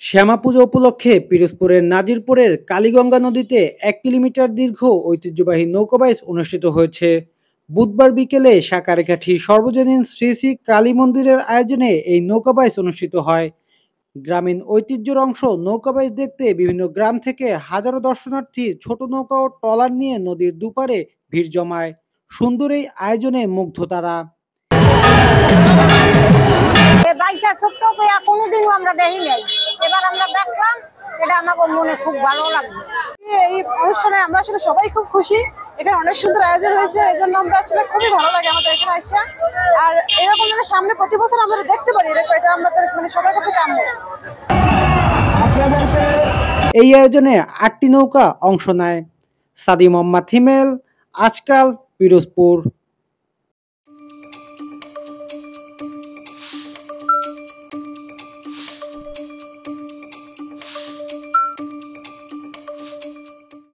শ্যামা পূজা উপলক্ষে পিরোজপুরের নাজিরপুরের কালীগঙ্গা নদীতে ১ কিলোমিটার দীর্ঘ ঐতিহ্যবাহী নৌকাবাইজ অনুষ্ঠিত হয়েছে। বুধবার বিকেলে সাকারেকাঠি সর্বজনীন শ্রী শ্রী কালী মন্দিরের আয়োজনে এই নৌকাবাইজ অনুষ্ঠিত হয়। গ্রামীণ ঐতিহ্যের অংশ নৌকাবাইজ দেখতে বিভিন্ন গ্রাম থেকে হাজারো দর্শনার্থী ছোট নৌকা ও ট্রলার নিয়ে নদীর দুপারে ভিড় জমায়। সুন্দর এই আয়োজনে মুগ্ধ তারা। কোনোদিনও আমরা দেখি নাই, এবার আমরা দেখলাম, এটা আমাকে মনে খুব ভালো লাগলো। এই অনুষ্ঠানে আমরা আসলে সবাই খুব খুশি। এখানে অনেক সুন্দর আয়োজন হয়েছে, এই জন্য আমরা আসলে খুবই ভালো লাগে আমাদের এখানে আসা। আর এরকম যেন সামনে প্রতি বছর আমরা দেখতে পারি, এটা আমাদের সবার কাছে কাম্য। এই আয়োজনে ৮টি নৌকা অংশ নেয়। সাদি মোহাম্মদ হিমেল, আজকাল, পিরোজপুর।